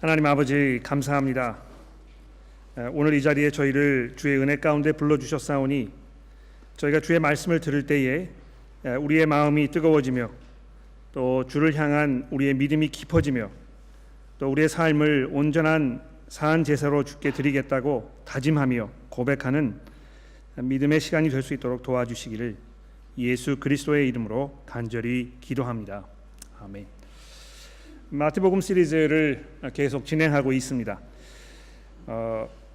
하나님 아버지 감사합니다. 오늘 이 자리에 저희를 주의 은혜 가운데 불러주셨사오니 저희가 주의 말씀을 들을 때에 우리의 마음이 뜨거워지며 또 주를 향한 우리의 믿음이 깊어지며 또 우리의 삶을 온전한 사한 제사로 주께 드리겠다고 다짐하며 고백하는 믿음의 시간이 될 수 있도록 도와주시기를 예수 그리스도의 이름으로 간절히 기도합니다. 아멘. 마태복음 시리즈를 계속 진행하고 있습니다.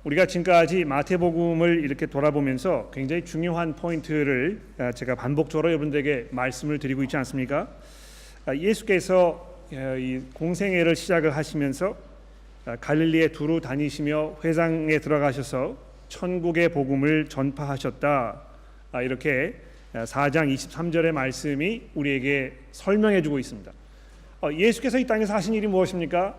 우리가 지금까지 마태복음을 이렇게 돌아보면서 굉장히 중요한 포인트를 제가 반복적으로 여러분들에게 말씀을 드리고 있지 않습니까? 예수께서 이 공생애를 시작을 하시면서 갈릴리에 두루 다니시며 회당에 들어가셔서 천국의 복음을 전파하셨다. 이렇게 4장 23절의 말씀이 우리에게 설명해 주고 있습니다. 예수께서 이 땅에서 하신 일이 무엇입니까?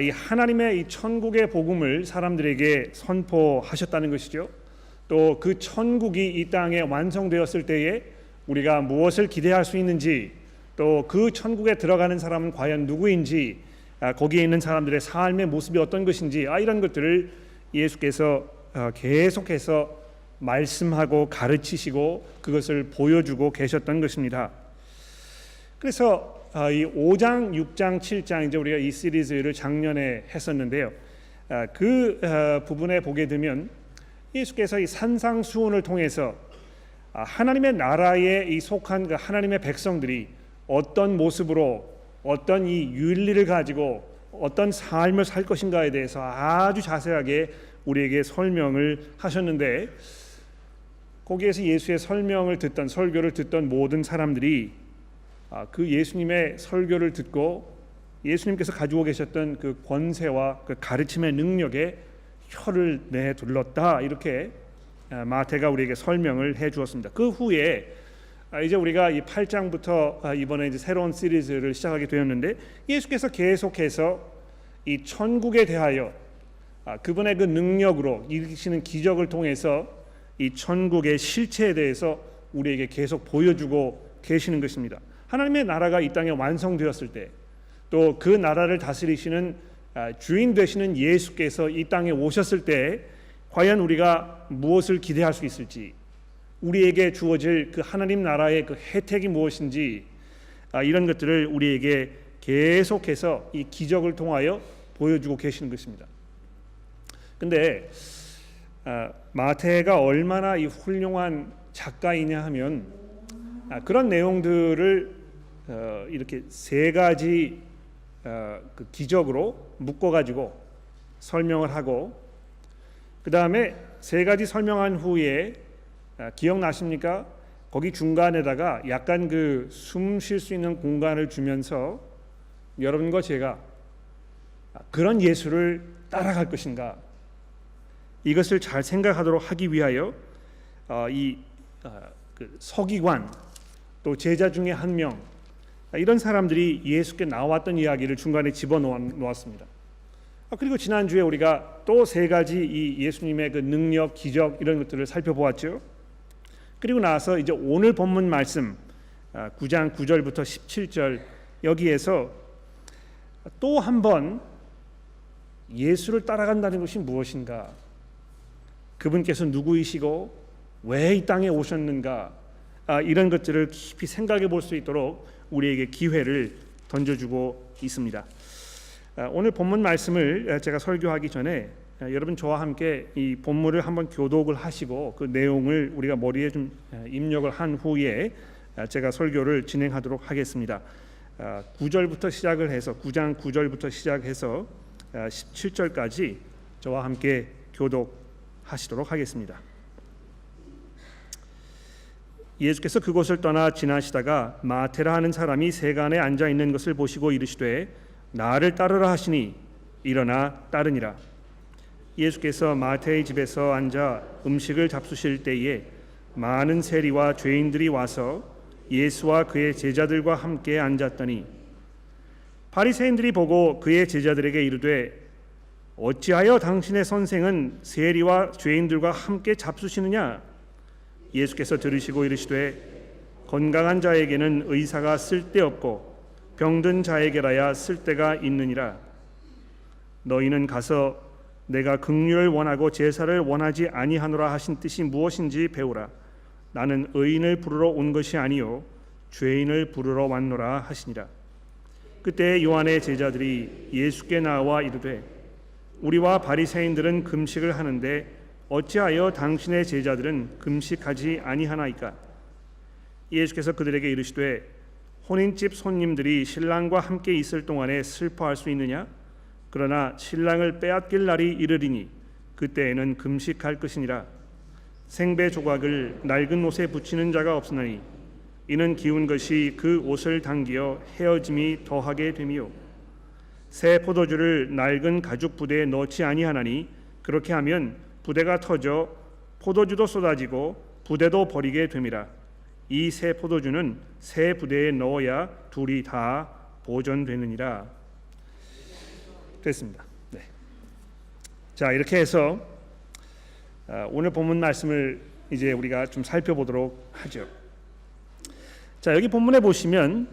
이 하나님의 이 천국의 복음을 사람들에게 선포하셨다는 것이죠. 또 그 천국이 이 땅에 완성되었을 때에 우리가 무엇을 기대할 수 있는지, 또 그 천국에 들어가는 사람은 과연 누구인지, 거기에 있는 사람들의 삶의 모습이 어떤 것인지, 이런 것들을 예수께서 계속해서 말씀하고 가르치시고 그것을 보여주고 계셨던 것입니다. 그래서 이 5장, 6장, 7장 이제 우리가 이 시리즈를 작년에 했었는데요. 그 부분에 보게 되면 예수께서 이 산상수훈을 통해서 하나님의 나라에 이 속한 그 하나님의 백성들이 어떤 모습으로 어떤 이 윤리를 가지고 어떤 삶을 살 것인가에 대해서 아주 자세하게 우리에게 설명을 하셨는데, 거기에서 예수의 설명을 듣던, 설교를 듣던 모든 사람들이 그 예수님의 설교를 듣고 예수님께서 가지고 계셨던 그 권세와 그 가르침의 능력에 혀를 내둘렀다, 이렇게 마태가 우리에게 설명을 해 주었습니다. 그 후에 이제 우리가 이 8장부터 이번에 이제 새로운 시리즈를 시작하게 되었는데, 예수께서 계속해서 이 천국에 대하여 그분의 그 능력으로 일으키시는 기적을 통해서 이 천국의 실체에 대해서 우리에게 계속 보여주고 계시는 것입니다. 하나님의 나라가 이 땅에 완성되었을 때, 또 그 나라를 다스리시는 주인 되시는 예수께서 이 땅에 오셨을 때 과연 우리가 무엇을 기대할 수 있을지, 우리에게 주어질 그 하나님 나라의 그 혜택이 무엇인지, 이런 것들을 우리에게 계속해서 이 기적을 통하여 보여주고 계시는 것입니다. 근데 마태가 얼마나 이 훌륭한 작가이냐 하면 그런 내용들을 이렇게 세 가지 그 기적으로 묶어가지고 설명을 하고, 그 다음에 세 가지 설명한 후에 기억나십니까? 거기 중간에다가 약간 그 숨 쉴 수 있는 공간을 주면서 여러분과 제가 그런 예수를 따라갈 것인가, 이것을 잘 생각하도록 하기 위하여 그 서기관 또 제자 중에 한 명, 이런 사람들이 예수께 나왔던 이야기를 중간에 집어넣었습니다. 그리고 지난주에 우리가 또 세 가지 이 예수님의 그 능력, 기적 이런 것들을 살펴보았죠. 그리고 나서 이제 오늘 본문 말씀 9장 9절부터 17절, 여기에서 또 한 번 예수를 따라간다는 것이 무엇인가, 그분께서 누구이시고 왜 이 땅에 오셨는가, 이런 것들을 깊이 생각해 볼 수 있도록 우리에게 기회를 던져주고 있습니다. 오늘 본문 말씀을 제가 설교하기 전에 여러분 저와 함께 이 본문을 한번 교독을 하시고 그 내용을 우리가 머리에 좀 입력을 한 후에 제가 설교를 진행하도록 하겠습니다. 9절부터 시작을 해서 9장 9절부터 시작해서 17절까지 저와 함께 교독하시도록 하겠습니다. 예수께서 그곳을 떠나 지나시다가 마테라 하는 사람이 세간에 앉아 있는 것을 보시고 이르시되 나를 따르라 하시니 일어나 따르니라. 예수께서 마테의 집에서 앉아 음식을 잡수실 때에 많은 세리와 죄인들이 와서 예수와 그의 제자들과 함께 앉았더니 바리새인들이 보고 그의 제자들에게 이르되 어찌하여 당신의 선생은 세리와 죄인들과 함께 잡수시느냐? 예수께서 들으시고 이르시되 건강한 자에게는 의사가 쓸데없고 병든 자에게라야 쓸데가 있느니라. 너희는 가서 내가 긍휼을 원하고 제사를 원하지 아니하노라 하신 뜻이 무엇인지 배우라. 나는 의인을 부르러 온 것이 아니요 죄인을 부르러 왔노라 하시니라. 그때 요한의 제자들이 예수께 나와 이르되 우리와 바리새인들은 금식을 하는데 어찌하여 당신의 제자들은 금식하지 아니하나이까? 예수께서 그들에게 이르시되 혼인집 손님들이 신랑과 함께 있을 동안에 슬퍼할 수 있느냐? 그러나 신랑을 빼앗길 날이 이르리니 그때에는 금식할 것이니라. 생배 조각을 낡은 옷에 붙이는 자가 없으나니 이는 기운 것이 그 옷을 당기어 헤어짐이 더하게 됨이요 새 포도주를 낡은 가죽 부대에 넣지 아니하나니 그렇게 하면 부대가 터져 포도주도 쏟아지고 부대도 버리게 됨이라. 이 새 포도주는 새 부대에 넣어야 둘이 다 보존되느니라. 됐습니다. 네. 자, 이렇게 해서 오늘 본문 말씀을 이제 우리가 좀 살펴보도록 하죠. 자, 여기 본문에 보시면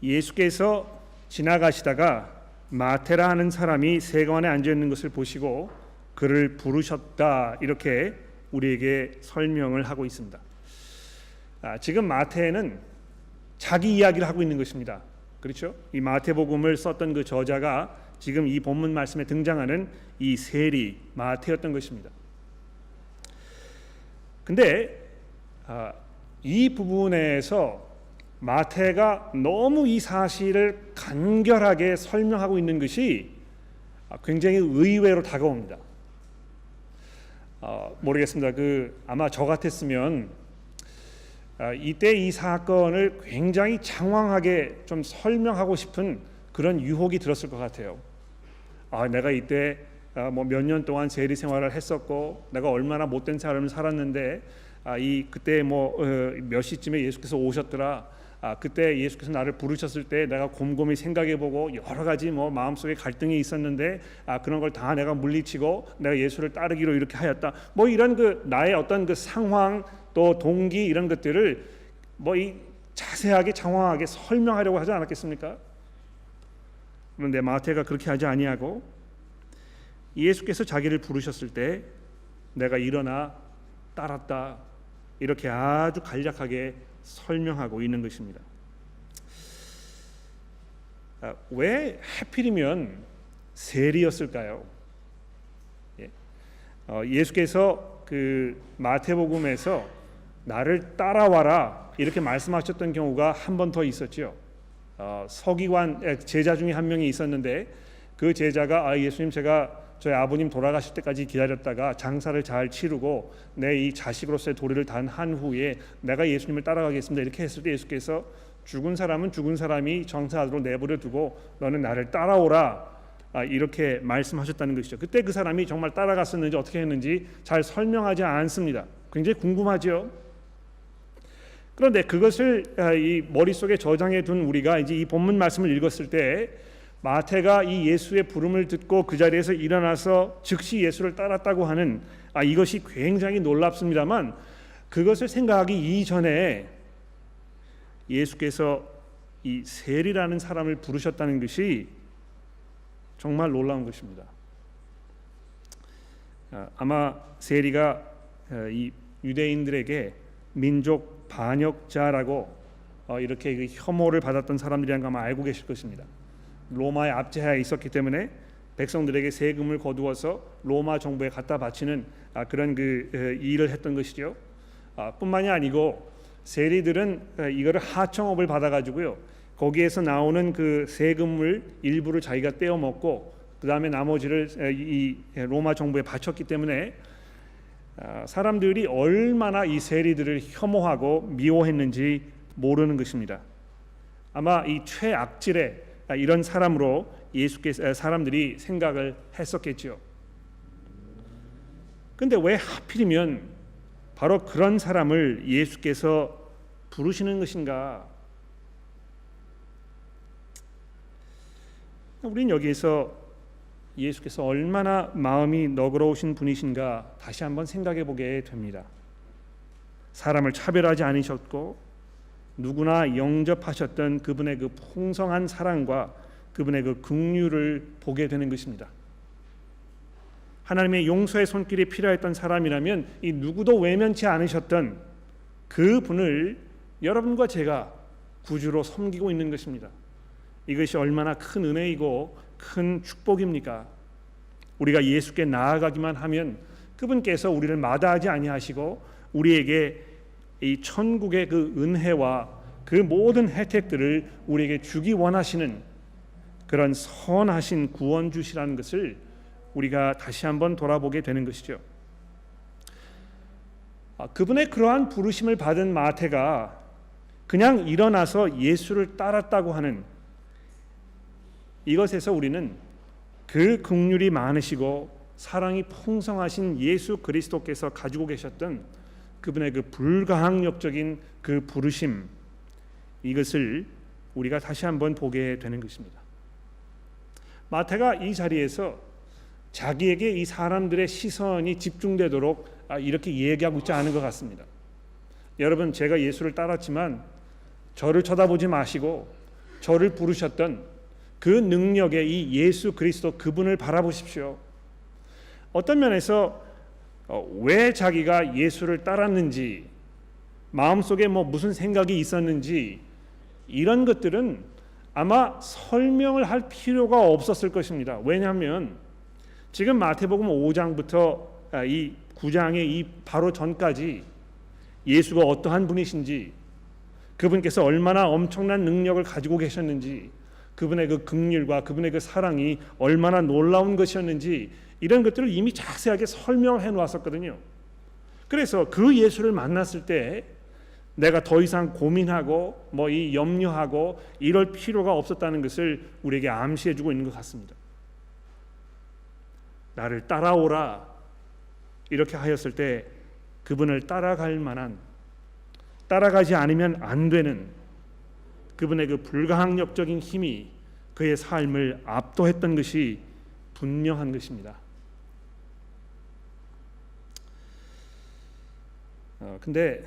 예수께서 지나가시다가 마태라 하는 사람이 세관에 앉아 있는 것을 보시고 그를 부르셨다, 이렇게 우리에게 설명을 하고 있습니다. 지금 마태는 자기 이야기를 하고 있는 것입니다. 그렇죠? 이 마태복음을 썼던 그 저자가 지금 이 본문 말씀에 등장하는 이 세리 마태였던 것입니다. 근데 이 부분에서 마태가 너무 이 사실을 간결하게 설명하고 있는 것이 굉장히 의외로 다가옵니다. 모르겠습니다. 아마 저 같았으면 이때 이 사건을 굉장히 장황하게 좀 설명하고 싶은 그런 유혹이 들었을 것 같아요. 내가 이때 몇 년 동안 세리 생활을 했었고 내가 얼마나 못된 삶을 살았는데 그때 몇 시쯤에 예수께서 오셨더라. 그때 예수께서 나를 부르셨을 때 내가 곰곰이 생각해보고 여러 가지 마음속에 갈등이 있었는데 그런 걸 다 내가 물리치고 내가 예수를 따르기로 이렇게 하였다. 이런 나의 어떤 상황 또 동기 이런 것들을 자세하게 장황하게 설명하려고 하지 않았겠습니까? 그런데 마태가 그렇게 하지 아니하고 예수께서 자기를 부르셨을 때 내가 일어나 따랐다, 이렇게 아주 간략하게 설명하고 있는 것입니다. 왜 하필이면 세리였을까요? 예수께서 마태복음에서 나를 따라와라 이렇게 말씀하셨던 경우가 한 번 더 있었죠. 서기관 제자 중에 한 명이 있었는데 그 제자가 예수님, 제가 저희 아버님 돌아가실 때까지 기다렸다가 장사를 잘 치르고 내 이 자식으로서의 도리를 단 한 후에 내가 예수님을 따라가겠습니다, 이렇게 했을 때 예수께서 죽은 사람은 죽은 사람이 정사하도록 내버려 두고 너는 나를 따라오라, 이렇게 말씀하셨다는 것이죠. 그때 그 사람이 정말 따라갔었는지 어떻게 했는지 잘 설명하지 않습니다. 굉장히 궁금하죠. 그런데 그것을 이 머릿속에 저장해 둔 우리가 이제 이 본문 말씀을 읽었을 때 마태가 이 예수의 부름을 듣고 그 자리에서 일어나서 즉시 예수를 따랐다고 하는 이것이 굉장히 놀랍습니다만, 그것을 생각하기 이전에 예수께서 이 세리라는 사람을 부르셨다는 것이 정말 놀라운 것입니다. 아마 세리가 이 유대인들에게 민족 반역자라고 이렇게 혐오를 받았던 사람들이란 거 아마 알고 계실 것입니다. 로마의 압제하에 있었기 때문에 백성들에게 세금을 거두어서 로마 정부에 갖다 바치는 그런 일을 했던 것이죠. 뿐만이 아니고 세리들은 이거를 하청업을 받아가지고요, 거기에서 나오는 그 세금을 일부를 자기가 떼어 먹고 그 다음에 나머지를 이 로마 정부에 바쳤기 때문에 사람들이 얼마나 이 세리들을 혐오하고 미워했는지 모르는 것입니다. 아마 이 최악질의 이런 사람으로 예수께서 사람들이 생각을 했었겠죠. 근데 왜 하필이면 바로 그런 사람을 예수께서 부르시는 것인가? 우리는 여기에서 예수께서 얼마나 마음이 너그러우신 분이신가 다시 한번 생각해 보게 됩니다. 사람을 차별하지 않으셨고 누구나 영접하셨던 그분의 그 풍성한 사랑과 그분의 그 긍휼을 보게 되는 것입니다. 하나님의 용서의 손길이 필요했던 사람이라면 이 누구도 외면치 않으셨던 그 분을 여러분과 제가 구주로 섬기고 있는 것입니다. 이것이 얼마나 큰 은혜이고 큰 축복입니까? 우리가 예수께 나아가기만 하면 그분께서 우리를 마다하지 아니하시고 우리에게 이 천국의 그 은혜와 그 모든 혜택들을 우리에게 주기 원하시는 그런 선하신 구원주시라는 것을 우리가 다시 한번 돌아보게 되는 것이죠. 그분의 그러한 부르심을 받은 마태가 그냥 일어나서 예수를 따랐다고 하는 이것에서 우리는 그 긍휼이 많으시고 사랑이 풍성하신 예수 그리스도께서 가지고 계셨던 그분의 그 불가항력적인 그 부르심, 이것을 우리가 다시 한번 보게 되는 것입니다. 마태가 이 자리에서 자기에게 이 사람들의 시선이 집중되도록 이렇게 얘기하고 있지 않은 것 같습니다. 여러분, 제가 예수를 따랐지만 저를 쳐다보지 마시고 저를 부르셨던 그 능력의 이 예수 그리스도 그분을 바라보십시오. 어떤 면에서 왜 자기가 예수를 따랐는지, 마음속에 무슨 생각이 있었는지, 이런 것들은 아마 설명을 할 필요가 없었을 것입니다. 왜냐하면 지금 마태복음 5장부터 이 9장의 이 바로 전까지 예수가 어떠한 분이신지, 그분께서 얼마나 엄청난 능력을 가지고 계셨는지, 그분의 그 긍휼과 그분의 그 사랑이 얼마나 놀라운 것이었는지, 이런 것들을 이미 자세하게 설명해 놓았었거든요. 그래서 그 예수를 만났을 때 내가 더 이상 고민하고 이 염려하고 이럴 필요가 없었다는 것을 우리에게 암시해 주고 있는 것 같습니다. 나를 따라오라 이렇게 하였을 때 그분을 따라갈 만한, 따라가지 않으면 안 되는 그분의 그 불가항력적인 힘이 그의 삶을 압도했던 것이 분명한 것입니다. 근데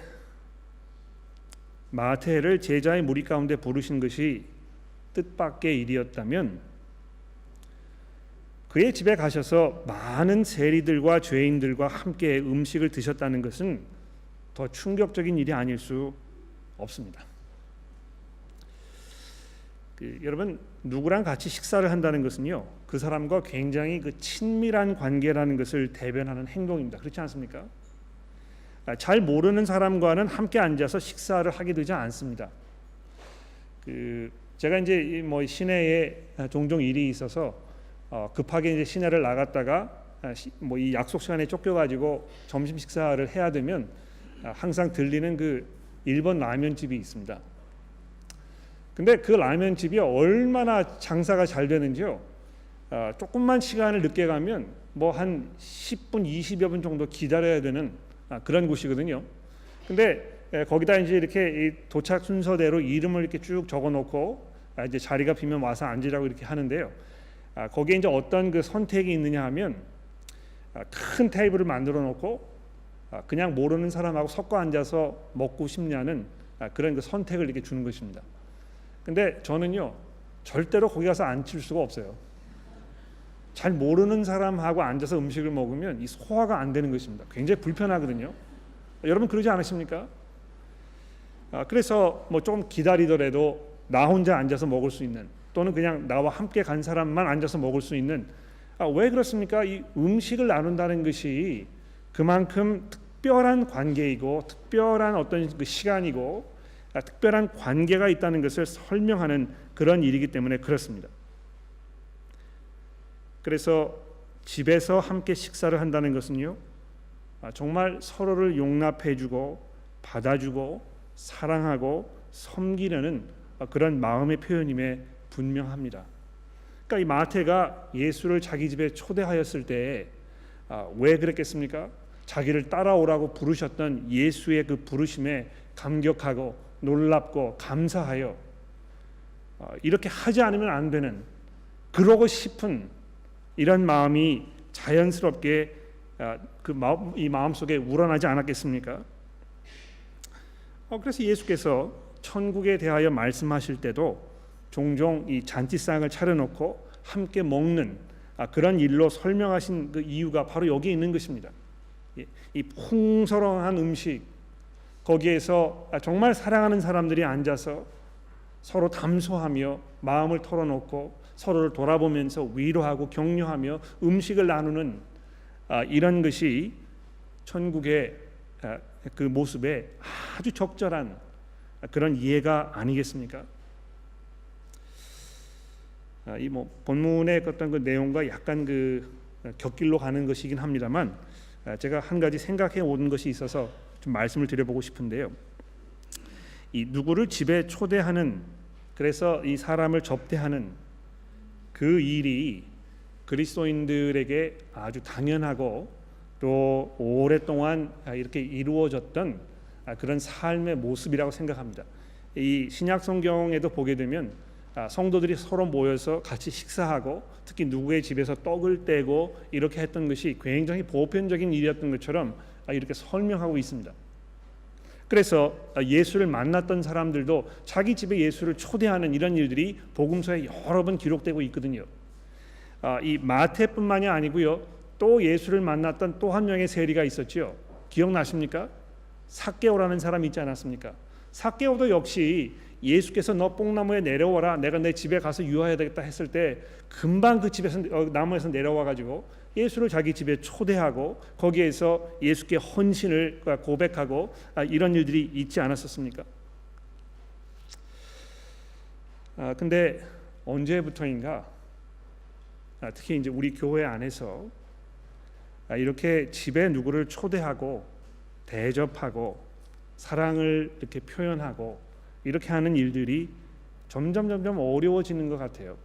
마태를 제자의 무리 가운데 부르신 것이 뜻밖의 일이었다면 그의 집에 가셔서 많은 세리들과 죄인들과 함께 음식을 드셨다는 것은 더 충격적인 일이 아닐 수 없습니다. 여러분, 누구랑 같이 식사를 한다는 것은요, 그 사람과 굉장히 그 친밀한 관계라는 것을 대변하는 행동입니다. 그렇지 않습니까? 잘 모르는 사람과는 함께 앉아서 식사를 하게 되지 않습니다. 제가 이제 시내에 종종 일이 있어서 급하게 이제 시내를 나갔다가 이 약속 시간에 쫓겨가지고 점심 식사를 해야 되면 항상 들리는 그 일본 라면집이 있습니다. 근데 그 라면집이 얼마나 장사가 잘 되는지요. 조금만 시간을 늦게 가면 한 10분, 20여 분 정도 기다려야 되는 그런 곳이거든요. 근데 거기다 이제 이렇게 도착 순서대로 이름을 이렇게 쭉 적어놓고 이제 자리가 비면 와서 앉으라고 이렇게 하는데요. 거기에 이제 어떤 그 선택이 있느냐 하면 큰 테이블을 만들어 놓고 그냥 모르는 사람하고 섞어 앉아서 먹고 싶냐는 그런 그 선택을 이렇게 주는 것입니다. 근데 저는요, 절대로 거기 가서 앉힐 수가 없어요. 잘 모르는 사람하고 앉아서 음식을 먹으면 이 소화가 안 되는 것입니다. 굉장히 불편하거든요. 여러분 그러지 않으십니까? 그래서 조금 기다리더라도 나 혼자 앉아서 먹을 수 있는, 또는 그냥 나와 함께 간 사람만 앉아서 먹을 수 있는, 왜 그렇습니까? 이 음식을 나눈다는 것이 그만큼 특별한 관계이고 특별한 어떤 그 시간이고 특별한 관계가 있다는 것을 설명하는 그런 일이기 때문에 그렇습니다. 그래서 집에서 함께 식사를 한다는 것은요, 정말 서로를 용납해주고 받아주고 사랑하고 섬기려는 그런 마음의 표현임에 분명합니다. 그러니까 이 마태가 예수를 자기 집에 초대하였을 때 왜 그랬겠습니까? 자기를 따라오라고 부르셨던 예수의 그 부르심에 감격하고 놀랍고 감사하여 이렇게 하지 않으면 안 되는, 그러고 싶은 이런 마음이 자연스럽게 이 마음속에 우러나지 않았겠습니까? 그래서 예수께서 천국에 대하여 말씀하실 때도 종종 이 잔치상을 차려놓고 함께 먹는 그런 일로 설명하신 그 이유가 바로 여기에 있는 것입니다. 이 풍성한 음식, 거기에서 정말 사랑하는 사람들이 앉아서 서로 담소하며 마음을 털어놓고 서로를 돌아보면서 위로하고 격려하며 음식을 나누는 이런 것이 천국의 그 모습에 아주 적절한 그런 이해가 아니겠습니까? 이 본문의 어떤 그 내용과 약간 그 곁길로 가는 것이긴 합니다만, 제가 한 가지 생각해 온 것이 있어서 좀 말씀을 드려보고 싶은데요. 이 누구를 집에 초대하는, 그래서 이 사람을 접대하는 그 일이 그리스도인들에게 아주 당연하고 또 오랫동안 이렇게 이루어졌던 그런 삶의 모습이라고 생각합니다. 이 신약 성경에도 보게 되면 성도들이 서로 모여서 같이 식사하고 특히 누구의 집에서 떡을 떼고 이렇게 했던 것이 굉장히 보편적인 일이었던 것처럼 이렇게 설명하고 있습니다. 그래서 예수를 만났던 사람들도 자기 집에 예수를 초대하는 이런 일들이 복음서에 여러 번 기록되고 있거든요. 이 마태뿐만이 아니고요, 또 예수를 만났던 또 한 명의 세리가 있었죠. 기억나십니까? 삭개오라는 사람이 있지 않았습니까? 삭개오도 역시 예수께서 너 뽕나무에 내려와라, 내가 내 집에 가서 유하해야 되겠다 했을 때 금방 그 집에서 나무에서 내려와 가지고 예수를 자기 집에 초대하고 거기에서 예수께 헌신을 고백하고 이런 일들이 있지 않았었습니까? 근데 언제부터인가 특히 이제 우리 교회 안에서 이렇게 집에 누구를 초대하고 대접하고 사랑을 이렇게 표현하고 이렇게 하는 일들이 점점 어려워지는 것 같아요.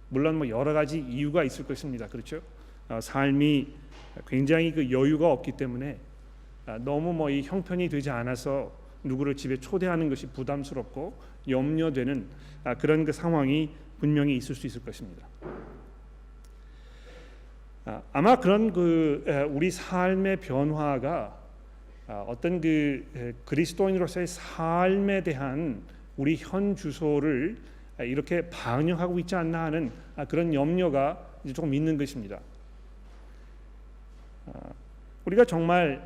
물론 여러 가지 이유가 있을 것입니다. 그렇죠? 삶이 굉장히 그 여유가 없기 때문에 너무 이 형편이 되지 않아서 누구를 집에 초대하는 것이 부담스럽고 염려되는 그런 그 상황이 분명히 있을 수 있을 것입니다. 아마 그런 그 우리 삶의 변화가 어떤 그 그리스도인으로서의 삶에 대한 우리 현 주소를 이렇게 반영하고 있지 않나 하는 그런 염려가 이제 조금 있는 것입니다. 우리가 정말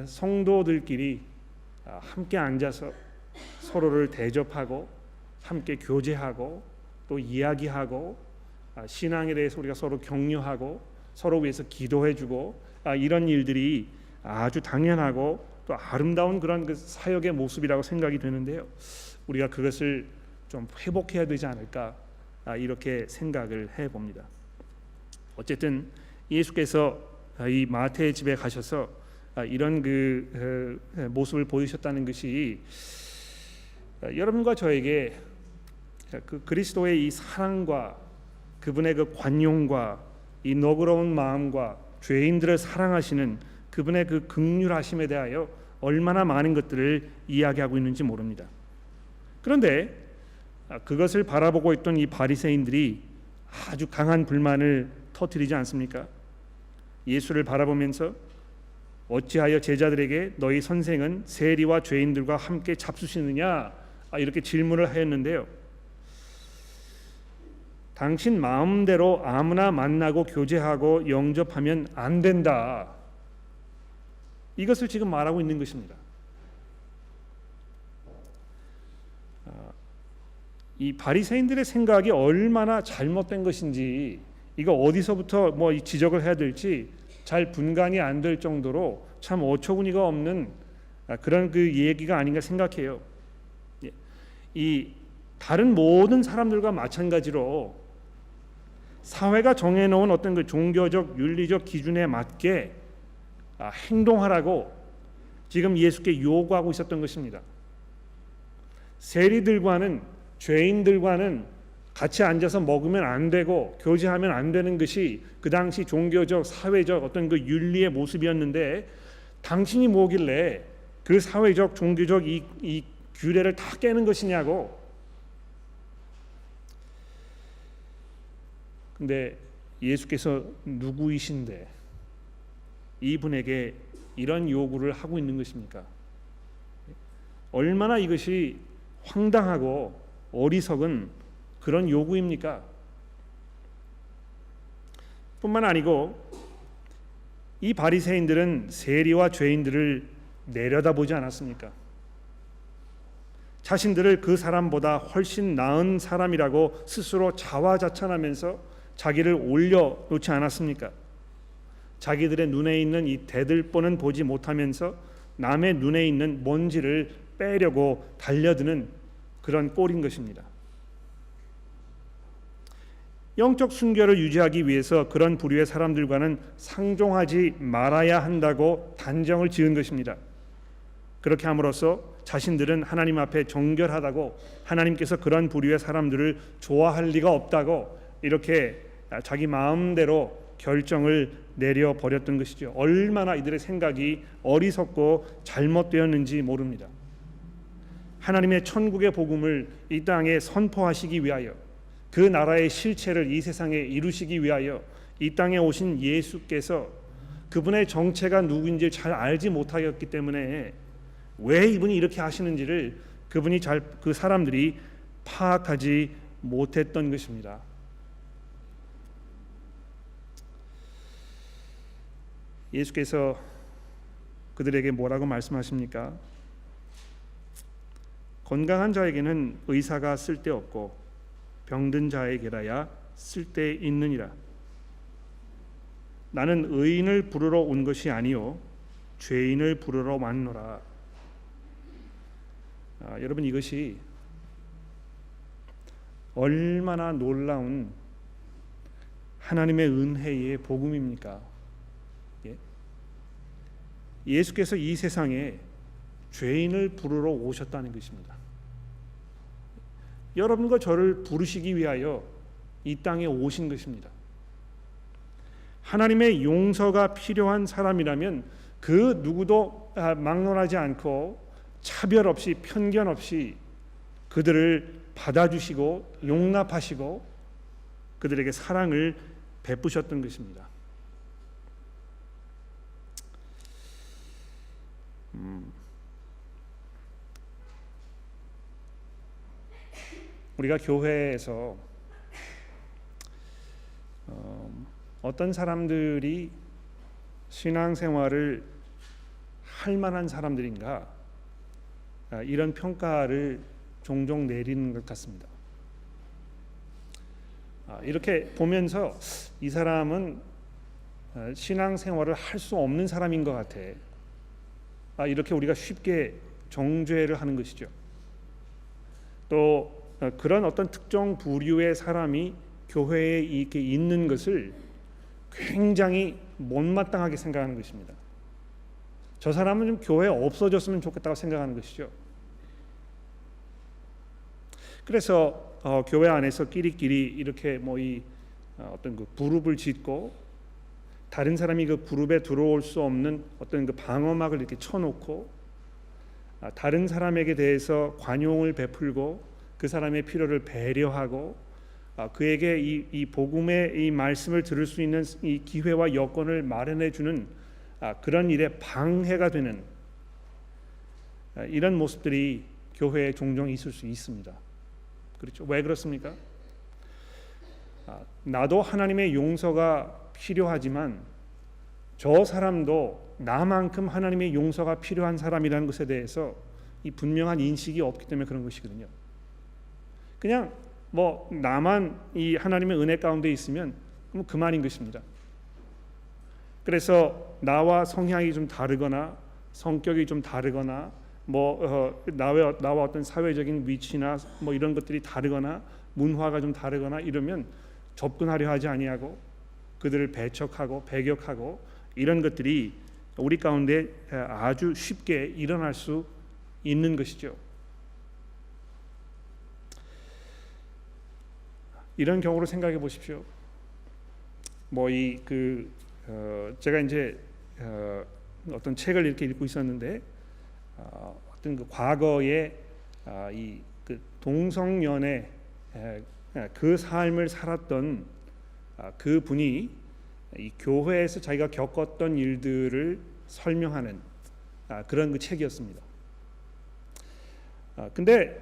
성도들끼리 함께 앉아서 서로를 대접하고 함께 교제하고 또 이야기하고 신앙에 대해서 우리가 서로 격려하고 서로 위해서 기도해주고 이런 일들이 아주 당연하고 또 아름다운 그런 그 사역의 모습이라고 생각이 되는데요. 우리가 그것을 좀 회복해야 되지 않을까 이렇게 생각을 해봅니다. 어쨌든 예수께서 이 마태의 집에 가셔서 이런 그 모습을 보이셨다는 것이 여러분과 저에게 그 그리스도의 이 사랑과 그분의 그 관용과 이 너그러운 마음과 죄인들을 사랑하시는 그분의 그 긍휼하심에 대하여 얼마나 많은 것들을 이야기하고 있는지 모릅니다. 그런데 그것을 바라보고 있던 이 바리새인들이 아주 강한 불만을 터뜨리지 않습니까? 예수를 바라보면서 어찌하여 제자들에게 너희 선생은 세리와 죄인들과 함께 잡수시느냐 이렇게 질문을 하였는데요. 당신 마음대로 아무나 만나고 교제하고 영접하면 안 된다. 이것을 지금 말하고 있는 것입니다. 이 바리새인들의 생각이 얼마나 잘못된 것인지 이거 어디서부터 지적을 해야 될지 잘 분간이 안 될 정도로 참 어처구니가 없는 그런 그 얘기가 아닌가 생각해요. 이 다른 모든 사람들과 마찬가지로 사회가 정해놓은 어떤 그 종교적 윤리적 기준에 맞게 행동하라고 지금 예수께 요구하고 있었던 것입니다. 세리들과는 죄인들과는 같이 앉아서 먹으면 안 되고 교제하면 안 되는 것이 그 당시 종교적 사회적 어떤 그 윤리의 모습이었는데 당신이 뭐길래 그 사회적 종교적 이 규례를 다 깨는 것이냐고. 근데 예수께서 누구이신데 이분에게 이런 요구를 하고 있는 것입니까? 얼마나 이것이 황당하고 어리석은 그런 요구입니까? 뿐만 아니고 이 바리새인들은 세리와 죄인들을 내려다보지 않았습니까? 자신들을 그 사람보다 훨씬 나은 사람이라고 스스로 자화자찬하면서 자기를 올려놓지 않았습니까? 자기들의 눈에 있는 이 대들보는 보지 못하면서 남의 눈에 있는 먼지를 빼려고 달려드는 그런 꼴인 것입니다. 영적 순결을 유지하기 위해서 그런 부류의 사람들과는 상종하지 말아야 한다고 단정을 지은 것입니다. 그렇게 함으로써 자신들은 하나님 앞에 정결하다고, 하나님께서 그런 부류의 사람들을 좋아할 리가 없다고 이렇게 자기 마음대로 결정을 내려버렸던 것이죠. 얼마나 이들의 생각이 어리석고 잘못되었는지 모릅니다. 하나님의 천국의 복음을 이 땅에 선포하시기 위하여, 그 나라의 실체를 이 세상에 이루시기 위하여 이 땅에 오신 예수께서 그분의 정체가 누구인지 잘 알지 못하였기 때문에 왜 이분이 이렇게 하시는지를 그 사람들이 파악하지 못했던 것입니다. 예수께서 그들에게 뭐라고 말씀하십니까? 건강한 자에게는 의사가 쓸데없고 병든 자에게라야 쓸데있느니라. 나는 의인을 부르러 온 것이 아니요 죄인을 부르러 왔노라. 여러분, 이것이 얼마나 놀라운 하나님의 은혜의 복음입니까? 예수께서 이 세상에 죄인을 부르러 오셨다는 것입니다. 여러분과 저를 부르시기 위하여 이 땅에 오신 것입니다. 하나님의 용서가 필요한 사람이라면 그 누구도 막론하지 않고 차별 없이 편견 없이 그들을 받아주시고 용납하시고 그들에게 사랑을 베푸셨던 것입니다. 우리가 교회에서 어떤 사람들이 신앙생활을 할 만한 사람들인가, 이런 평가를 종종 내리는 것 같습니다. 이렇게 보면서 이 사람은 신앙생활을 할 수 없는 사람인 것 같아. 이렇게 우리가 쉽게 정죄를 하는 것이죠. 또 그런 어떤 특정 부류의 사람이 교회에 이렇게 있는 것을 굉장히 못마땅하게 생각하는 것입니다. 저 사람은 좀 교회에 없어졌으면 좋겠다고 생각하는 것이죠. 그래서 교회 안에서 끼리끼리 이렇게 어떤 그 그룹을 짓고 다른 사람이 그 그룹에 들어올 수 없는 어떤 그 방어막을 이렇게 쳐놓고 다른 사람에게 대해서 관용을 베풀고 그 사람의 필요를 배려하고 그에게 이 복음의 이 말씀을 들을 수 있는 이 기회와 여건을 마련해 주는 그런 일에 방해가 되는 이런 모습들이 교회에 종종 있을 수 있습니다. 그렇죠? 왜 그렇습니까? 나도 하나님의 용서가 필요하지만 저 사람도 나만큼 하나님의 용서가 필요한 사람이라는 것에 대해서 이 분명한 인식이 없기 때문에 그런 것이거든요. 그냥 나만 이 하나님의 은혜 가운데 있으면 그만인 것입니다. 그래서 나와 성향이 좀 다르거나 성격이 좀 다르거나 나와 어떤 사회적인 위치나 이런 것들이 다르거나 문화가 좀 다르거나 이러면 접근하려 하지 아니하고 그들을 배척하고 배격하고 이런 것들이 우리 가운데 아주 쉽게 일어날 수 있는 것이죠. 이런 경우로 생각해 보십시오. 제가 이제 어떤 책을 이렇게 읽고 있었는데 어떤 그 과거에 그 동성연애 그 삶을 살았던 그 분이 이 교회에서 자기가 겪었던 일들을 설명하는 그런 그 책이었습니다. 근데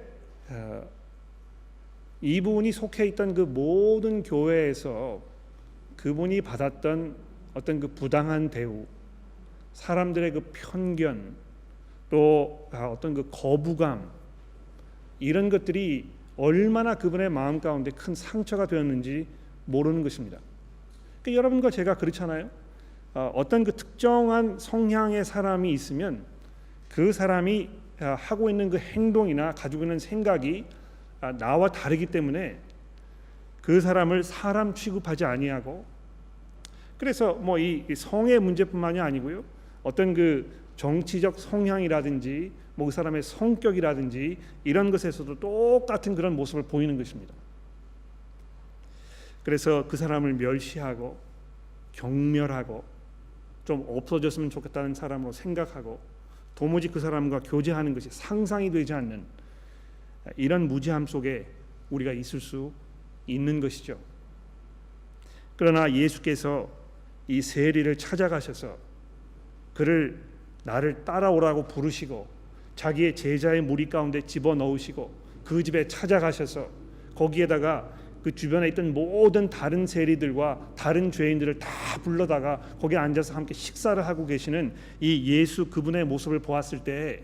이분이 속해 있던 그 모든 교회에서 그분이 받았던 어떤 그 부당한 대우, 사람들의 그 편견, 또 어떤 그 거부감, 이런 것들이 얼마나 그분의 마음 가운데 큰 상처가 되었는지 모르는 것입니다. 그러니까 여러분과 제가 그렇잖아요. 어떤 그 특정한 성향의 사람이 있으면 그 사람이 하고 있는 그 행동이나 가지고 있는 생각이 나와 다르기 때문에 그 사람을 사람 취급하지 아니하고, 그래서 뭐 이 성의 문제뿐만이 아니고요, 어떤 그 정치적 성향이라든지 뭐 그 사람의 성격이라든지 이런 것에서도 똑같은 그런 모습을 보이는 것입니다. 그래서 그 사람을 멸시하고 경멸하고 좀 없어졌으면 좋겠다는 사람으로 생각하고 도무지 그 사람과 교제하는 것이 상상이 되지 않는 이런 무지함 속에 우리가 있을 수 있는 것이죠. 그러나 예수께서 이 세리를 찾아가셔서 그를 나를 따라오라고 부르시고 자기의 제자의 무리 가운데 집어넣으시고 그 집에 찾아가셔서 거기에다가 그 주변에 있던 모든 다른 세리들과 다른 죄인들을 다 불러다가 거기에 앉아서 함께 식사를 하고 계시는 이 예수 그분의 모습을 보았을 때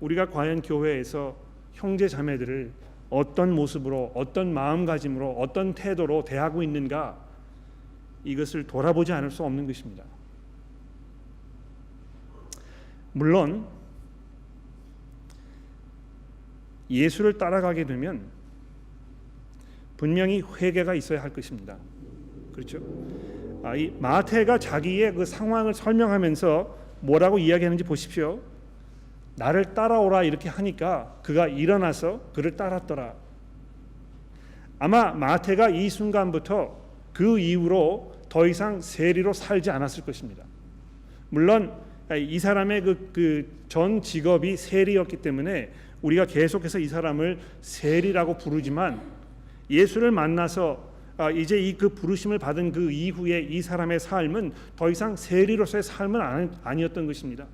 우리가 과연 교회에서 형제 자매들을 어떤 모습으로, 어떤 마음가짐으로, 어떤 태도로 대하고 있는가, 이것을 돌아보지 않을 수 없는 것입니다. 물론 예수를 따라가게 되면 분명히 회개가 있어야 할 것입니다. 그렇죠? 이 마태가 자기의 그 상황을 설명하면서 뭐라고 이야기하는지 보십시오. 나를 따라오라 이렇게 하니까 그가 일어나서 그를 따랐더라. 아마 마태가 이 순간부터 그 이후로 더 이상 세리로 살지 않았을 것입니다. 물론 이 사람의 그 전 직업이 세리였기 때문에 우리가 계속해서 이 사람을 세리라고 부르지만 예수를 만나서 이제 이 그 부르심을 받은 그 이후에 이 사람의 삶은 더 이상 세리로서의 삶은 아니었던 것입니다.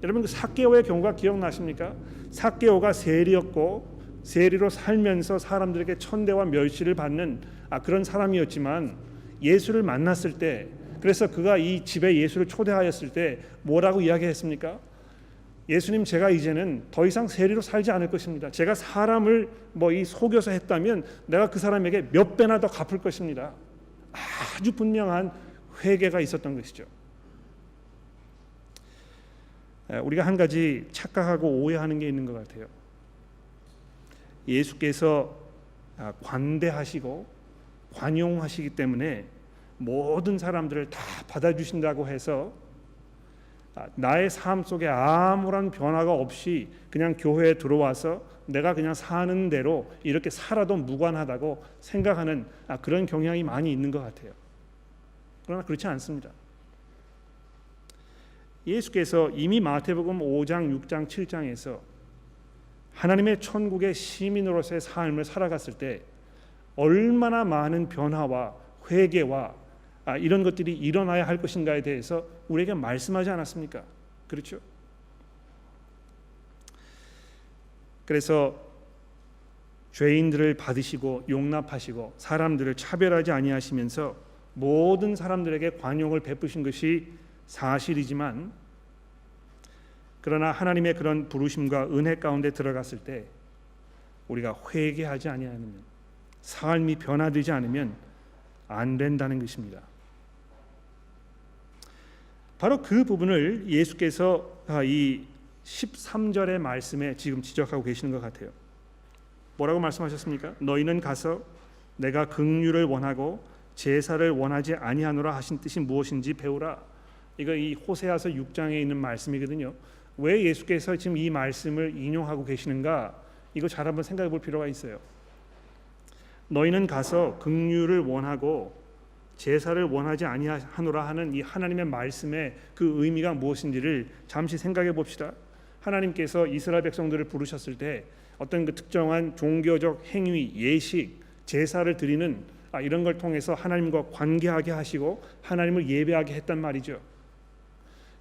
여러분 그 삭개오의 경우가 기억나십니까? 삭개오가 세리였고 세리로 살면서 사람들에게 천대와 멸시를 받는 그런 사람이었지만 예수를 만났을 때, 그래서 그가 이 집에 예수를 초대하였을 때 뭐라고 이야기했습니까? 예수님, 제가 이제는 더 이상 세리로 살지 않을 것입니다. 제가 사람을 이 속여서 했다면 내가 그 사람에게 몇 배나 더 갚을 것입니다. 아주 분명한 회개가 있었던 것이죠. 우리가 한 가지 착각하고 오해하는 게 있는 것 같아요. 예수께서 관대하시고 관용하시기 때문에 모든 사람들을 다 받아주신다고 해서 나의 삶 속에 아무런 변화가 없이 그냥 교회에 들어와서 내가 그냥 사는 대로 이렇게 살아도 무관하다고 생각하는 그런 경향이 많이 있는 것 같아요. 그러나 그렇지 않습니다. 예수께서 이미 마태복음 5장, 6장, 7장에서 하나님의 천국의 시민으로서의 삶을 살아갔을 때 얼마나 많은 변화와 회개와 이런 것들이 일어나야 할 것인가에 대해서 우리에게 말씀하지 않았습니까? 그렇죠? 그래서 죄인들을 받으시고 용납하시고 사람들을 차별하지 아니하시면서 모든 사람들에게 관용을 베푸신 것이 사실이지만, 그러나 하나님의 그런 부르심과 은혜 가운데 들어갔을 때 우리가 회개하지 아니하면, 삶이 변화되지 않으면 안 된다는 것입니다. 바로 그 부분을 예수께서 이 13절의 말씀에 지금 지적하고 계시는 것 같아요. 뭐라고 말씀하셨습니까? 너희는 가서 내가 긍휼을 원하고 제사를 원하지 아니하노라 하신 뜻이 무엇인지 배우라. 이거 이 호세아서 6장에 있는 말씀이거든요. 왜 예수께서 지금 이 말씀을 인용하고 계시는가? 이거 잘 한번 생각해 볼 필요가 있어요. 너희는 가서 긍휼을 원하고 제사를 원하지 아니하노라 하는 이 하나님의 말씀의 그 의미가 무엇인지를 잠시 생각해 봅시다. 하나님께서 이스라엘 백성들을 부르셨을 때 어떤 그 특정한 종교적 행위, 예식, 제사를 드리는 이런 걸 통해서 하나님과 관계하게 하시고 하나님을 예배하게 했단 말이죠.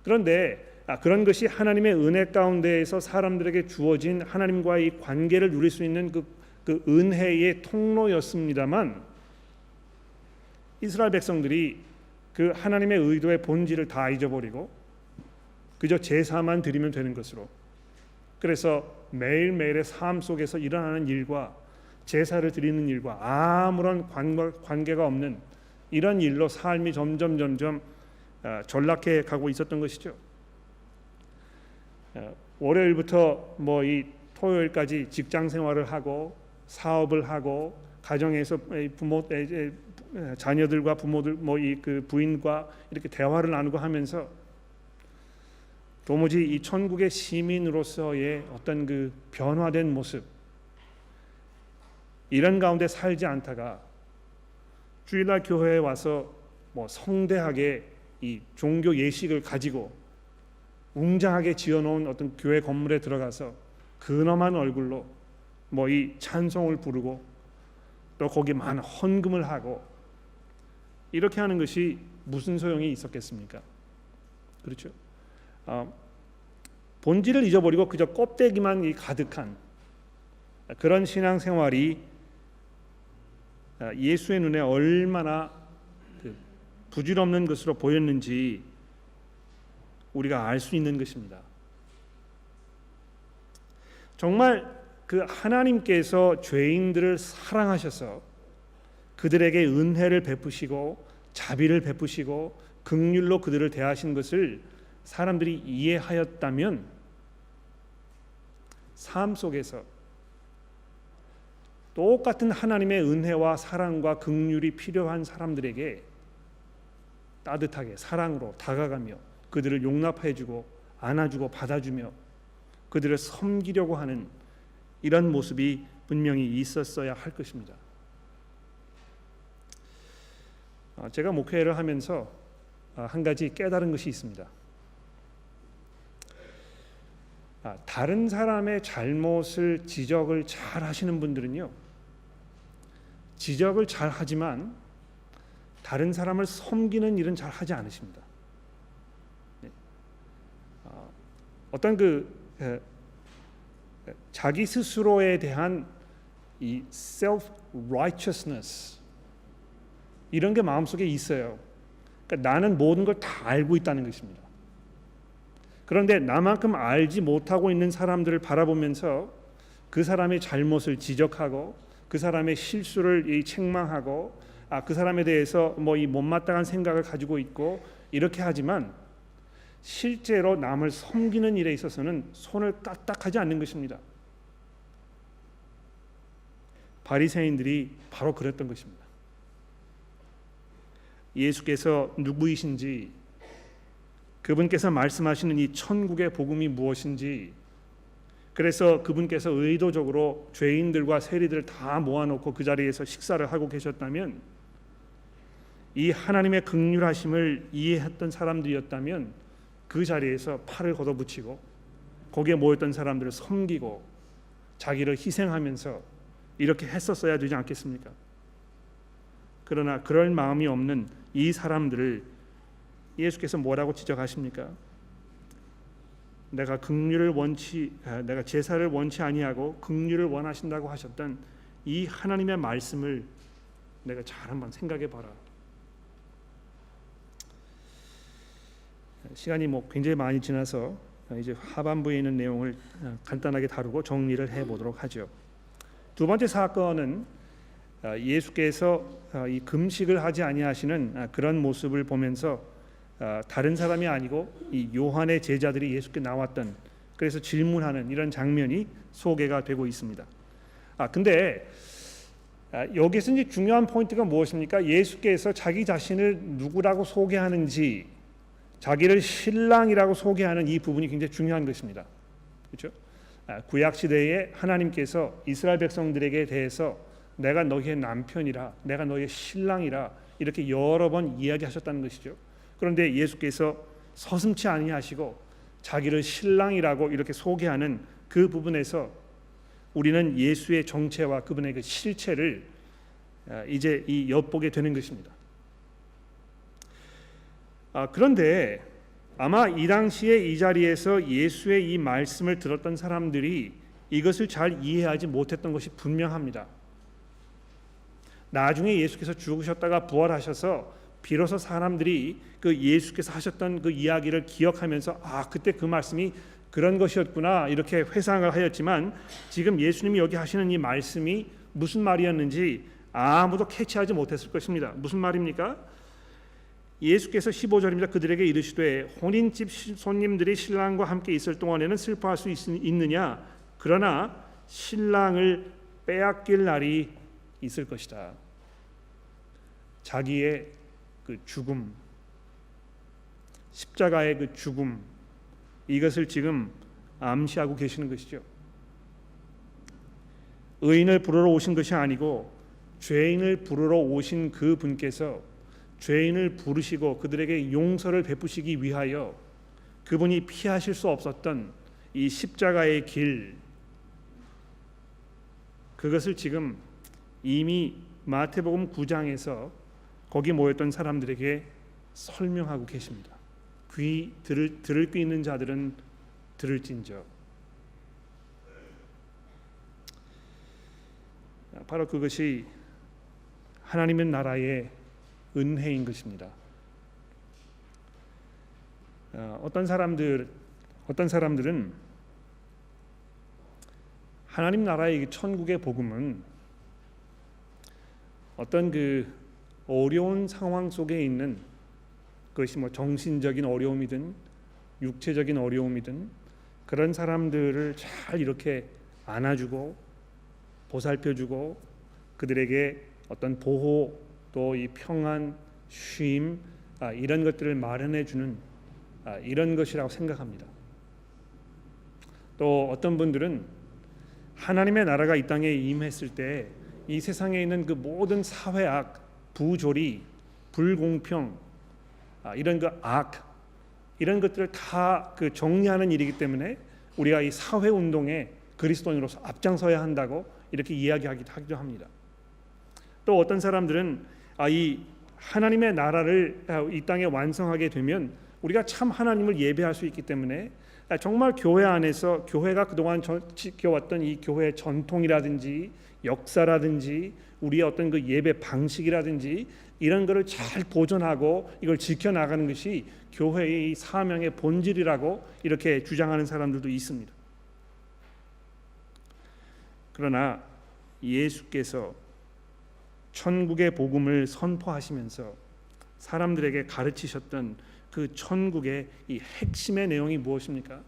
그런데 그런 것이 하나님의 은혜 가운데에서 사람들에게 주어진 하나님과의 관계를 누릴 수 있는 그 그 은혜의 통로였습니다만 이스라엘 백성들이 그 하나님의 의도의 본질을 다 잊어버리고 그저 제사만 드리면 되는 것으로, 그래서 매일매일의 삶 속에서 일어나는 일과 제사를 드리는 일과 아무런 관계가 없는 이런 일로 삶이 점점 전락해 가고 있었던 것이죠. 월요일부터 이 토요일까지 직장 생활을 하고 사업을 하고 가정에서 자녀들과 부모들 그 부인과 이렇게 대화를 나누고 하면서 도무지 이 천국의 시민으로서의 어떤 그 변화된 모습, 이런 가운데 살지 않다가 주일날 교회에 와서 성대하게 이 종교 예식을 가지고 웅장하게 지어놓은 어떤 교회 건물에 들어가서 근엄한 얼굴로 이 찬송을 부르고 또 거기에 많은 헌금을 하고 이렇게 하는 것이 무슨 소용이 있었겠습니까? 그렇죠? 본질을 잊어버리고 그저 껍데기만 가득한 그런 신앙생활이 예수의 눈에 얼마나 부질없는 것으로 보였는지 우리가 알 수 있는 것입니다. 정말 그 하나님께서 죄인들을 사랑하셔서 그들에게 은혜를 베푸시고 자비를 베푸시고 긍휼로 그들을 대하신 것을 사람들이 이해하였다면 삶 속에서 똑같은 하나님의 은혜와 사랑과 긍휼이 필요한 사람들에게 따뜻하게 사랑으로 다가가며 그들을 용납해주고 안아주고 받아주며 그들을 섬기려고 하는 이런 모습이 분명히 있었어야 할 것입니다. 제가 목회를 하면서 한 가지 깨달은 것이 있습니다. 다른 사람의 잘못을 지적을 잘 하시는 분들은요, 지적을 잘 하지만 다른 사람을 섬기는 일은 잘 하지 않으십니다. 어떤 자기 스스로에 대한 이 self-righteousness 이런 게 마음속에 있어요. 그러니까 나는 모든 걸 다 알고 있다는 것입니다. 그런데 나만큼 알지 못하고 있는 사람들을 바라보면서 그 사람의 잘못을 지적하고 그 사람의 실수를 책망하고 그 사람에 대해서 이 못마땅한 생각을 가지고 있고 이렇게 하지만 실제로 남을 섬기는 일에 있어서는 손을 까딱하지 않는 것입니다. 바리새인들이 바로 그랬던 것입니다. 예수께서 누구이신지, 그분께서 말씀하시는 이 천국의 복음이 무엇인지, 그래서 그분께서 의도적으로 죄인들과 세리들을 다 모아놓고 그 자리에서 식사를 하고 계셨다면, 이 하나님의 긍휼하심을 이해했던 사람들이었다면 그 자리에서 팔을 걷어붙이고 거기에 모였던 사람들을 섬기고 자기를 희생하면서 이렇게 했었어야 되지 않겠습니까? 그러나 그럴 마음이 없는 이 사람들을 예수께서 뭐라고 지적하십니까? 내가 제사를 원치 아니하고 긍휼을 원하신다고 하셨던 이 하나님의 말씀을 내가 잘 한번 생각해 봐라. 시간이 굉장히 많이 지나서 이제 하반부에 있는 내용을 간단하게 다루고 정리를 해보도록 하죠. 두 번째 사건은 예수께서 이 금식을 하지 아니하시는 그런 모습을 보면서 다른 사람이 아니고 이 요한의 제자들이 예수께 나왔던, 그래서 질문하는 이런 장면이 소개가 되고 있습니다. 근데 여기서 이제 중요한 포인트가 무엇입니까? 예수께서 자기 자신을 누구라고 소개하는지, 자기를 신랑이라고 소개하는 이 부분이 굉장히 중요한 것입니다. 그렇죠? 구약 시대에 하나님께서 이스라엘 백성들에게 대해서 내가 너희의 남편이라, 내가 너희의 신랑이라 이렇게 여러 번 이야기하셨다는 것이죠. 그런데 예수께서 서슴지 아니하시고 자기를 신랑이라고 이렇게 소개하는 그 부분에서 우리는 예수의 정체와 그분의 그 실체를 이제 엿보게 되는 것입니다. 그런데 아마 이 당시에 이 자리에서 예수의 이 말씀을 들었던 사람들이 이것을 잘 이해하지 못했던 것이 분명합니다. 나중에 예수께서 죽으셨다가 부활하셔서 비로소 사람들이 그 예수께서 하셨던 그 이야기를 기억하면서 그때 그 말씀이 그런 것이었구나 이렇게 회상을 하였지만, 지금 예수님이 여기 하시는 이 말씀이 무슨 말이었는지 아무도 캐치하지 못했을 것입니다. 무슨 말입니까? 예수께서 15절입니다. 그들에게 이르시되 혼인집 손님들이 신랑과 함께 있을 동안에는 슬퍼할 수 있느냐? 그러나 신랑을 빼앗길 날이 있을 것이다. 자기의 그 죽음, 십자가의 그 죽음, 이것을 지금 암시하고 계시는 것이죠. 의인을 부르러 오신 것이 아니고 죄인을 부르러 오신 그 분께서 죄인을 부르시고 그들에게 용서를 베푸시기 위하여 그분이 피하실 수 없었던 이 십자가의 길, 그것을 지금 이미 마태복음 9장에서 거기 모였던 사람들에게 설명하고 계십니다. 들을 귀 있는 자들은 들을진저. 바로 그것이 하나님의 나라의 은혜인 것입니다. 어떤 사람들은 하나님 나라의 천국의 복음은 어떤 그 어려운 상황 속에 있는, 그것이 뭐 정신적인 어려움이든 육체적인 어려움이든 그런 사람들을 잘 이렇게 안아주고 보살펴주고 그들에게 어떤 보호, 또 이 평안, 쉼, 이런 것들을 마련해 주는 이런 것이라고 생각합니다. 또 어떤 분들은 하나님의 나라가 이 땅에 임했을 때 이 세상에 있는 그 모든 사회악, 부조리, 불공평, 이런 그 악, 이런 것들을 다 그 정리하는 일이기 때문에 우리가 이 사회 운동에 그리스도인으로서 앞장서야 한다고 이렇게 이야기하기도 합니다. 또 어떤 사람들은 이 하나님의 나라를 이 땅에 완성하게 되면 우리가 참 하나님을 예배할 수 있기 때문에 정말 교회 안에서 교회가 그동안 지켜왔던 이 교회의 전통이라든지 역사라든지 우리의 어떤 그 예배 방식이라든지 이런 것을 잘 보존하고 이걸 지켜나가는 것이 교회의 사명의 본질이라고 이렇게 주장하는 사람들도 있습니다. 그러나 예수께서 천국의 복음을 선포하시면서 사람들에게 가르치셨던 그 천국의 이 핵심의 내용이 무엇입니까?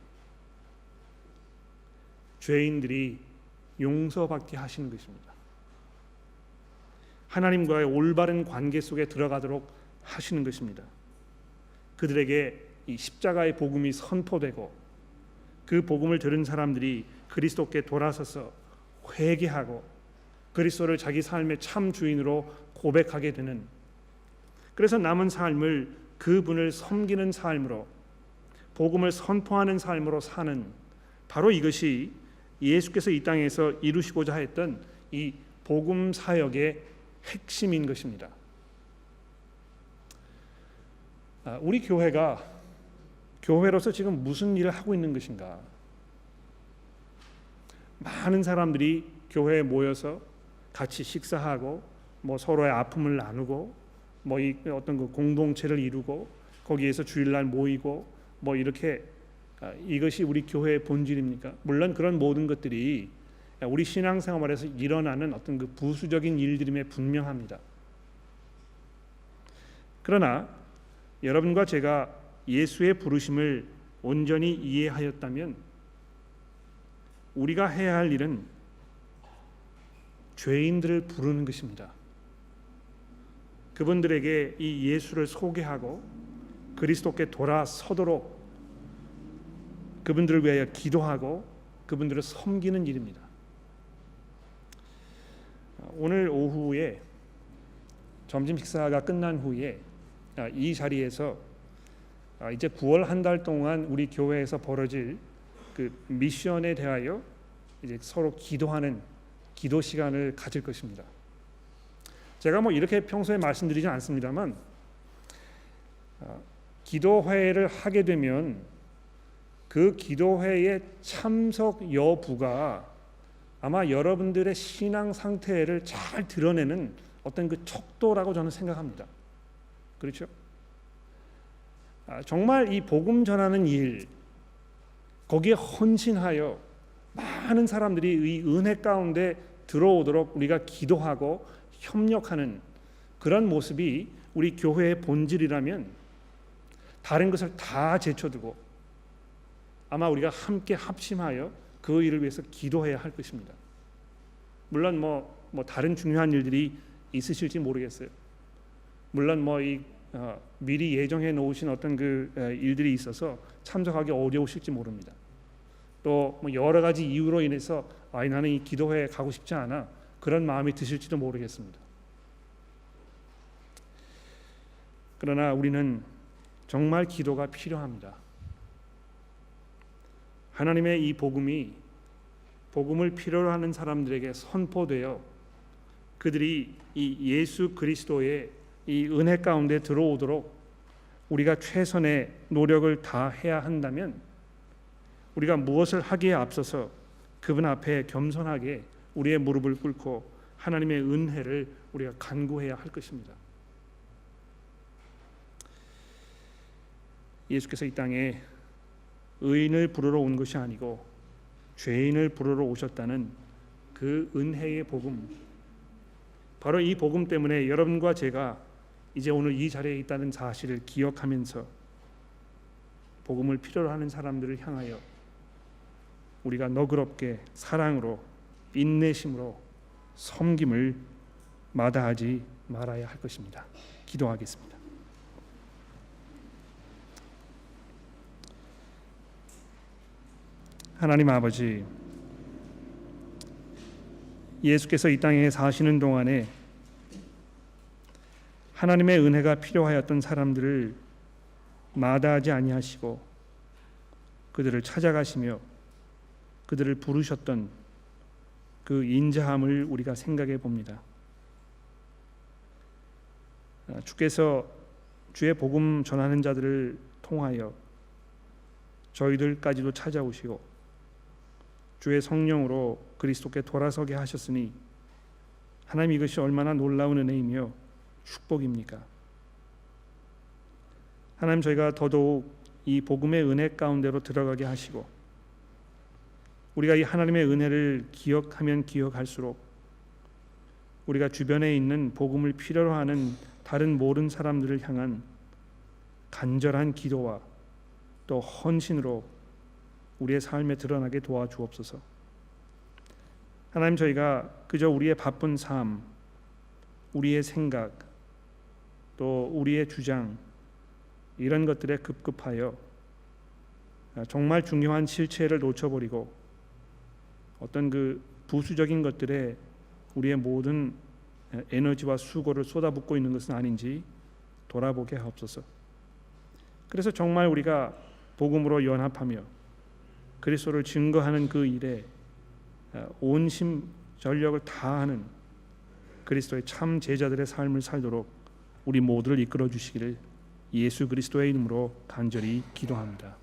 죄인들이 용서받게 하시는 것입니다. 하나님과의 올바른 관계 속에 들어가도록 하시는 것입니다. 그들에게 이 십자가의 복음이 선포되고 그 복음을 들은 사람들이 그리스도께 돌아서서 회개하고 그리스도를 자기 삶의 참 주인으로 고백하게 되는, 그래서 남은 삶을 그분을 섬기는 삶으로, 복음을 선포하는 삶으로 사는, 바로 이것이 예수께서 이 땅에서 이루시고자 했던 이 복음 사역의 핵심인 것입니다. 우리 교회가 교회로서 지금 무슨 일을 하고 있는 것인가? 많은 사람들이 교회에 모여서 같이 식사하고 뭐 서로의 아픔을 나누고 뭐 이 어떤 그 공동체를 이루고 거기에서 주일날 모이고 뭐 이렇게, 이것이 우리 교회의 본질입니까? 물론 그런 모든 것들이 우리 신앙생활에서 일어나는 어떤 그 부수적인 일들임에 분명합니다. 그러나 여러분과 제가 예수의 부르심을 온전히 이해하였다면 우리가 해야 할 일은 죄인들을 부르는 것입니다. 그분들에게 이 예수를 소개하고 그리스도께 돌아서도록 그분들을 위하여 기도하고 그분들을 섬기는 일입니다. 오늘 오후에 점심 식사가 끝난 후에 이 자리에서 이제 9월 한 달 동안 우리 교회에서 벌어질 그 미션에 대하여 이제 서로 기도하는 기도 시간을 가질 것입니다. 제가 뭐 이렇게 평소에 말씀드리지 않습니다만 기도회를 하게 되면 그 기도회의 참석 여부가 아마 여러분들의 신앙 상태를 잘 드러내는 어떤 그 척도라고 저는 생각합니다. 그렇죠? 정말 이 복음 전하는 일, 거기에 헌신하여 많은 사람들이 이 은혜 가운데 들어오도록 우리가 기도하고 협력하는 그런 모습이 우리 교회의 본질이라면 다른 것을 다 제쳐두고 아마 우리가 함께 합심하여 그 일을 위해서 기도해야 할 것입니다. 물론 뭐 다른 중요한 일들이 있으실지 모르겠어요. 물론 미리 예정해 놓으신 어떤 그 일들이 있어서 참석하기 어려우실지 모릅니다. 또 여러 가지 이유로 인해서 나는 이 기도회에 가고 싶지 않아, 그런 마음이 드실지도 모르겠습니다. 그러나 우리는 정말 기도가 필요합니다. 하나님의 이 복음을 필요로 하는 사람들에게 선포되어 그들이 이 예수 그리스도의 이 은혜 가운데 들어오도록 우리가 최선의 노력을 다해야 한다면 우리가 무엇을 하기에 앞서서 그분 앞에 겸손하게 우리의 무릎을 꿇고 하나님의 은혜를 우리가 간구해야 할 것입니다. 예수께서 이 땅에 의인을 부르러 온 것이 아니고 죄인을 부르러 오셨다는 그 은혜의 복음, 바로 이 복음 때문에 여러분과 제가 이제 오늘 이 자리에 있다는 사실을 기억하면서 복음을 필요로 하는 사람들을 향하여 우리가 너그럽게 사랑으로 인내심으로 섬김을 마다하지 말아야 할 것입니다. 기도하겠습니다. 하나님 아버지, 예수께서 이 땅에 사시는 동안에 하나님의 은혜가 필요하였던 사람들을 마다하지 아니하시고 그들을 찾아가시며 그들을 부르셨던 그 인자함을 우리가 생각해 봅니다. 주께서 주의 복음 전하는 자들을 통하여 저희들까지도 찾아오시고 주의 성령으로 그리스도께 돌아서게 하셨으니 하나님, 이것이 얼마나 놀라운 은혜이며 축복입니까? 하나님, 저희가 더더욱 이 복음의 은혜 가운데로 들어가게 하시고 우리가 이 하나님의 은혜를 기억하면 기억할수록 우리가 주변에 있는 복음을 필요로 하는 다른 모든 사람들을 향한 간절한 기도와 또 헌신으로 우리의 삶에 드러나게 도와주옵소서. 하나님, 저희가 그저 우리의 바쁜 삶, 우리의 생각, 또 우리의 주장, 이런 것들에 급급하여 정말 중요한 실체를 놓쳐버리고 어떤 그 부수적인 것들에 우리의 모든 에너지와 수고를 쏟아붓고 있는 것은 아닌지 돌아보게 하옵소서. 그래서 정말 우리가 복음으로 연합하며 그리스도를 증거하는 그 일에 온심 전력을 다하는 그리스도의 참 제자들의 삶을 살도록 우리 모두를 이끌어 주시기를 예수 그리스도의 이름으로 간절히 기도합니다.